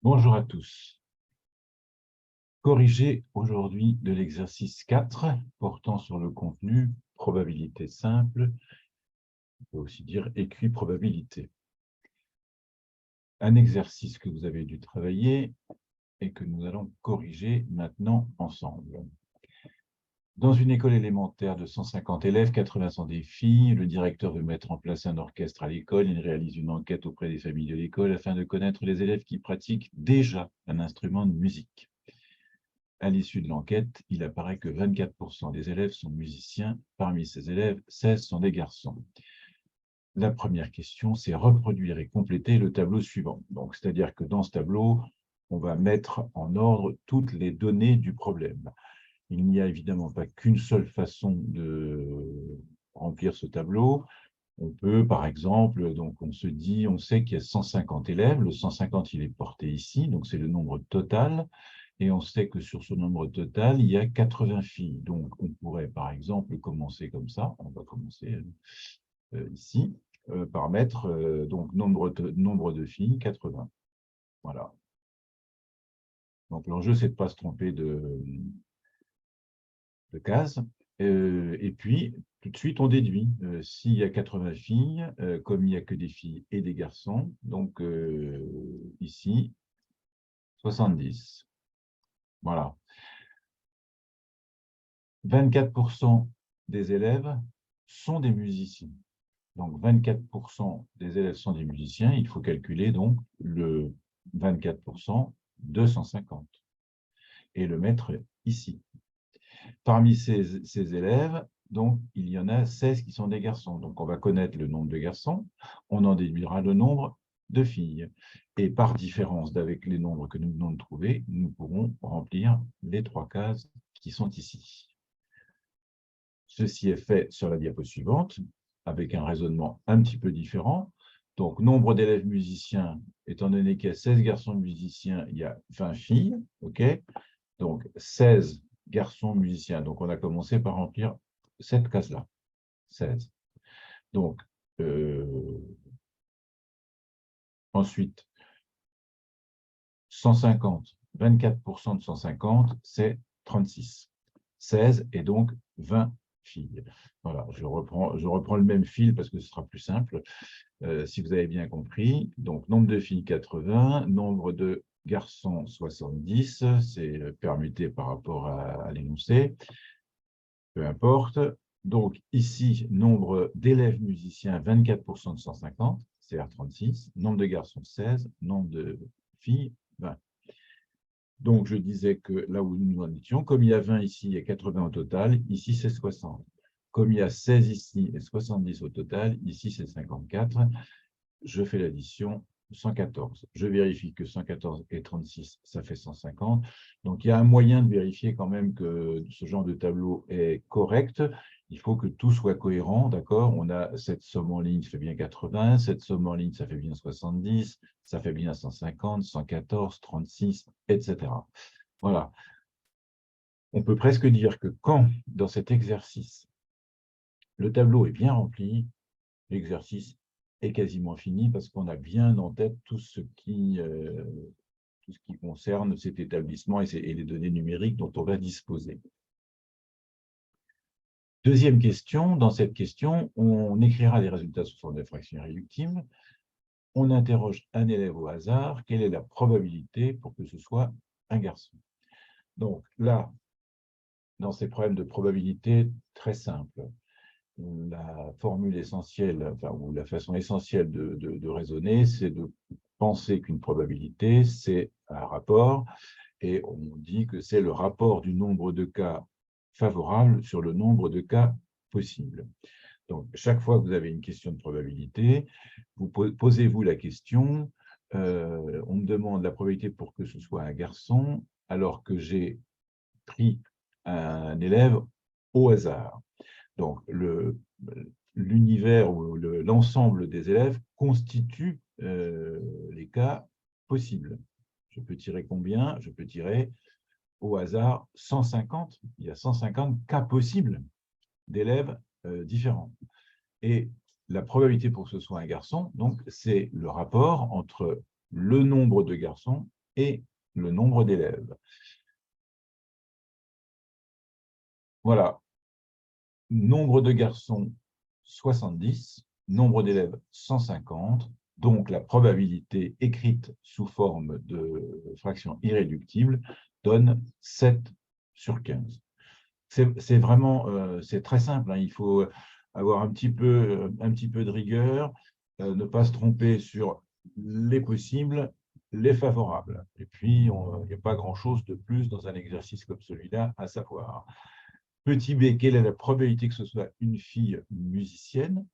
Bonjour à tous. Corrigé aujourd'hui de l'exercice 4 portant sur le contenu probabilité simple, on peut aussi dire équiprobabilité. Un exercice que vous avez dû travailler et que nous allons corriger maintenant ensemble. Dans une école élémentaire de 150 élèves, 80 sont des filles, le directeur veut mettre en place un orchestre à l'école, il réalise une enquête auprès des familles de l'école afin de connaître les élèves qui pratiquent déjà un instrument de musique. À l'issue de l'enquête, il apparaît que 24% des élèves sont musiciens. Parmi ces élèves, 16 sont des garçons. La première question, c'est reproduire et compléter le tableau suivant. Donc, c'est-à-dire que dans ce tableau, on va mettre en ordre toutes les données du problème. Il n'y a évidemment pas qu'une seule façon de remplir ce tableau. On peut, par exemple, donc on sait qu'il y a 150 élèves. Le 150, il est porté ici, donc c'est le nombre total. Et on sait que sur ce nombre total, il y a 80 filles. Donc, on pourrait, par exemple, commencer comme ça. On va commencer ici, par mettre donc nombre de filles, 80. Voilà. Donc, l'enjeu, c'est de ne pas se tromper de case. Et puis, tout de suite, on déduit. S'il y a 80 filles, comme il n'y a que des filles et des garçons, donc ici, 70. Voilà. 24% des élèves sont des musiciens. Donc, 24% des élèves sont des musiciens. Il faut calculer donc le 24% de 150 et le mettre ici. Parmi ces élèves, donc, il y en a 16 qui sont des garçons. Donc, on va connaître le nombre de garçons. On en déduira le nombre de filles. Et par différence avec les nombres que nous venons de trouver, nous pourrons remplir les 3 cases qui sont ici. Ceci est fait sur la diapo suivante, avec un raisonnement un petit peu différent. Donc, nombre d'élèves musiciens, étant donné qu'il y a 16 garçons musiciens, il y a 20 filles. OK? Donc, 16 garçons musiciens. Donc, on a commencé par remplir cette case-là. 16. Donc, ensuite, 150, 24% de 150, c'est 36. 16 et donc 20 filles. Voilà, je reprends le même fil parce que ce sera plus simple. Si vous avez bien compris, donc nombre de filles 80, nombre de garçons 70, c'est permuté par rapport à l'énoncé, peu importe. Donc ici, nombre d'élèves musiciens 24% de 150, c'est R36, nombre de garçons 16, nombre de filles 20. Donc je disais que là où nous en étions, comme il y a 20 ici et 80 au total, ici c'est 60. Comme il y a 16 ici et 70 au total, ici c'est 54. Je fais l'addition 114. Je vérifie que 114 et 36, ça fait 150. Donc, il y a un moyen de vérifier quand même que ce genre de tableau est correct. Il faut que tout soit cohérent, d'accord? On a cette somme en ligne, ça fait bien 80. Cette somme en ligne, ça fait bien 70. Ça fait bien 150, 114, 36, etc. Voilà. On peut presque dire que quand, dans cet exercice, le tableau est bien rempli, l'exercice est quasiment fini parce qu'on a bien en tête tout ce qui concerne cet établissement et les données numériques dont on va disposer. Deuxième question, dans cette question, on écrira les résultats sous forme de fraction irréductible. On interroge un élève au hasard, quelle est la probabilité pour que ce soit un garçon? Donc là, dans ces problèmes de probabilité, très simple, la formule essentielle, enfin, ou la façon essentielle de raisonner, c'est de penser qu'une probabilité, c'est un rapport, et on dit que c'est le rapport du nombre de cas favorables sur le nombre de cas possibles. Donc, chaque fois que vous avez une question de probabilité, vous posez-vous la question, on me demande la probabilité pour que ce soit un garçon, alors que j'ai pris un élève au hasard. Donc, l'univers ou l'ensemble des élèves constitue les cas possibles. Je peux tirer combien? Je peux tirer au hasard 150. Il y a 150 cas possibles d'élèves différents. Et la probabilité pour que ce soit un garçon, donc, c'est le rapport entre le nombre de garçons et le nombre d'élèves. Voilà, nombre de garçons, 70, nombre d'élèves, 150. Donc, la probabilité écrite sous forme de fraction irréductible donne 7 sur 15. C'est vraiment, c'est très simple, hein. Il faut avoir un petit peu de rigueur, ne pas se tromper sur les possibles, les favorables. Et puis, il n'y a pas grand-chose de plus dans un exercice comme celui-là à savoir. Petit b, quelle est la probabilité que ce soit une fille musicienne?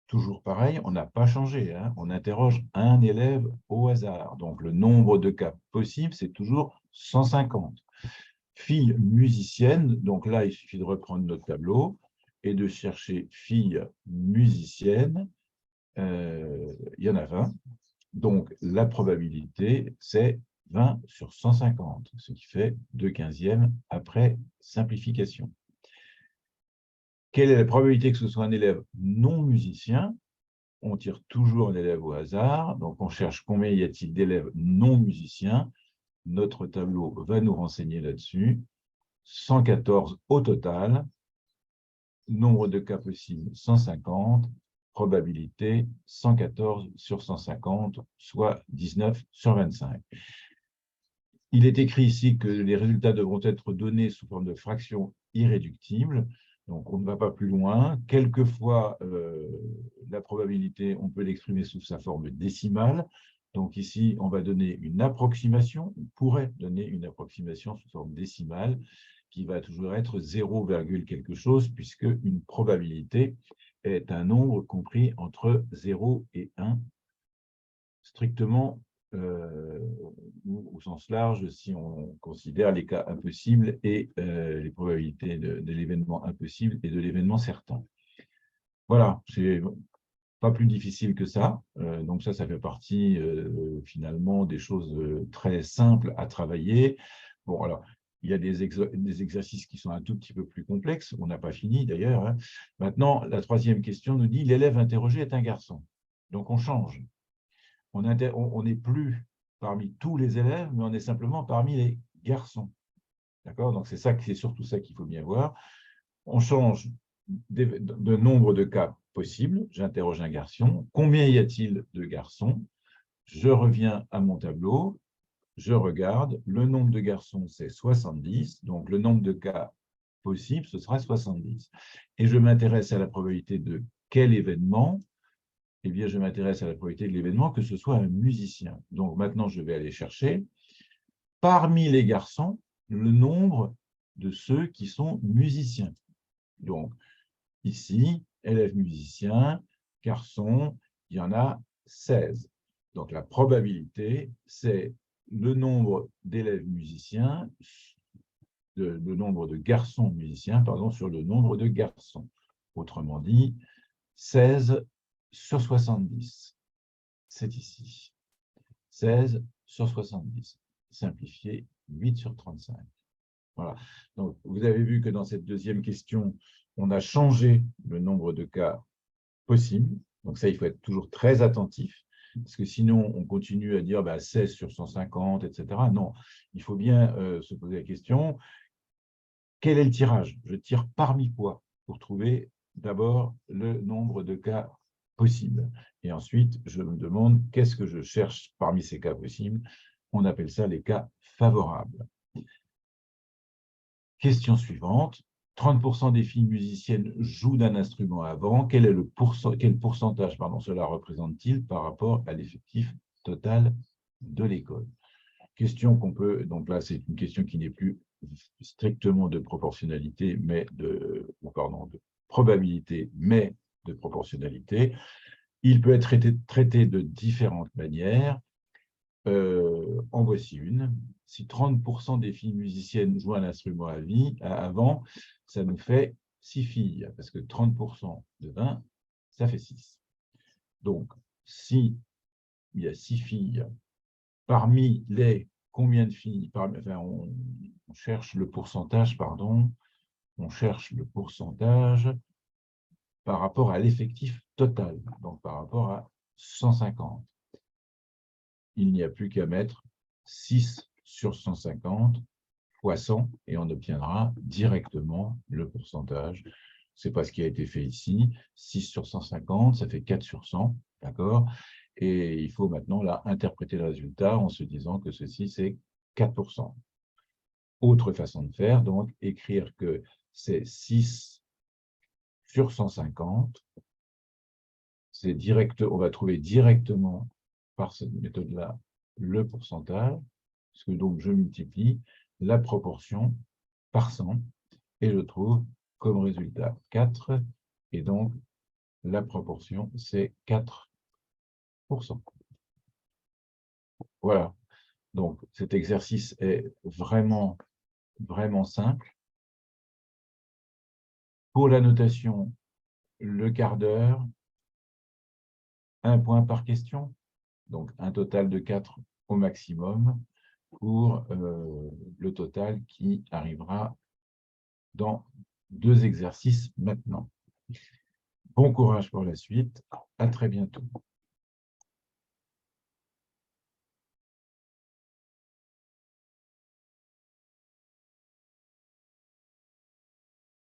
Toujours pareil, on n'a pas changé, hein. On interroge un élève au hasard. Donc, le nombre de cas possibles, c'est toujours 150. Fille musicienne, donc là, il suffit de reprendre notre tableau et de chercher fille musicienne. Il y en a 20. Donc, la probabilité, c'est 20 sur 150, ce qui fait 2/15 après simplification. Quelle est la probabilité que ce soit un élève non musicien? On tire toujours un élève au hasard, donc on cherche combien y a-t-il d'élèves non musiciens. Notre tableau va nous renseigner là-dessus. 114 au total, nombre de cas possibles 150, probabilité 114 sur 150, soit 19 sur 25. Il est écrit ici que les résultats devront être donnés sous forme de fraction irréductible. Donc, on ne va pas plus loin. Quelquefois, la probabilité, on peut l'exprimer sous sa forme décimale. Donc, ici, on va donner une approximation, on pourrait donner une approximation sous forme décimale, qui va toujours être 0, quelque chose, puisque une probabilité est un nombre compris entre 0 et 1, strictement au sens large, si on considère les cas impossibles et les probabilités de l'événement impossible et de l'événement certain. Voilà, c'est pas plus difficile que ça. Donc ça fait partie finalement des choses très simples à travailler. Bon, alors, il y a des exercices qui sont un tout petit peu plus complexes. On n'a pas fini d'ailleurs, hein. Maintenant, la troisième question nous dit « L'élève interrogé est un garçon ». Donc on change. On n'est plus parmi tous les élèves, mais on est simplement parmi les garçons. D'accord? Donc c'est surtout ça qu'il faut bien voir. On change de nombre de cas possibles. J'interroge un garçon. Combien y a-t-il de garçons? Je reviens à mon tableau. Je regarde. Le nombre de garçons, c'est 70. Donc, le nombre de cas possibles, ce sera 70. Et je m'intéresse à la probabilité de quel événement? Eh bien, je m'intéresse à la probabilité de l'événement que ce soit un musicien. Donc, maintenant, je vais aller chercher, parmi les garçons, le nombre de ceux qui sont musiciens. Donc, ici, élèves musiciens, garçons, il y en a 16. Donc, la probabilité, c'est le nombre d'élèves musiciens, le nombre de garçons musiciens, pardon, sur le nombre de garçons. Autrement dit, 16 sur 70. C'est ici. 16 sur 70. Simplifié, 8 sur 35. Voilà. Donc, vous avez vu que dans cette deuxième question, on a changé le nombre de cas possibles. Donc ça, il faut être toujours très attentif, parce que sinon, on continue à dire 16 sur 150, etc. Non, il faut bien se poser la question, quel est le tirage? Je tire parmi quoi pour trouver d'abord le nombre de cas possibles. Et ensuite, je me demande qu'est-ce que je cherche parmi ces cas possibles. On appelle ça les cas favorables. Question suivante. 30% des filles musiciennes jouent d'un instrument avant. Quel pourcentage cela représente-t-il par rapport à l'effectif total de l'école? Question qu'on peut, donc là, c'est une question qui n'est plus strictement de proportionnalité, mais de probabilité, mais de proportionnalité. Il peut être traité de différentes manières. En voici une. Si 30% des filles musiciennes jouent un instrument avant, ça nous fait 6 filles, parce que 30% de 20, ça fait 6. Donc, si il y a 6 filles, parmi les combien de filles, on cherche le pourcentage, on cherche le pourcentage par rapport à l'effectif total, donc par rapport à 150. Il n'y a plus qu'à mettre 6 sur 150 fois 100, et on obtiendra directement le pourcentage. Ce n'est pas ce qui a été fait ici. 6 sur 150, ça fait 4 sur 100, d'accord? Et il faut maintenant là interpréter le résultat en se disant que ceci, c'est 4%. Autre façon de faire, donc, écrire que c'est 6 sur 150. C'est direct, on va trouver directement par cette méthode-là le pourcentage, puisque donc je multiplie la proportion par 100 et je trouve comme résultat 4, et donc la proportion c'est 4%. Voilà, donc cet exercice est vraiment simple. Pour la notation, le quart d'heure, 1 point par question, donc un total de 4 au maximum pour le total qui arrivera dans 2 exercices maintenant. Bon courage pour la suite, à très bientôt.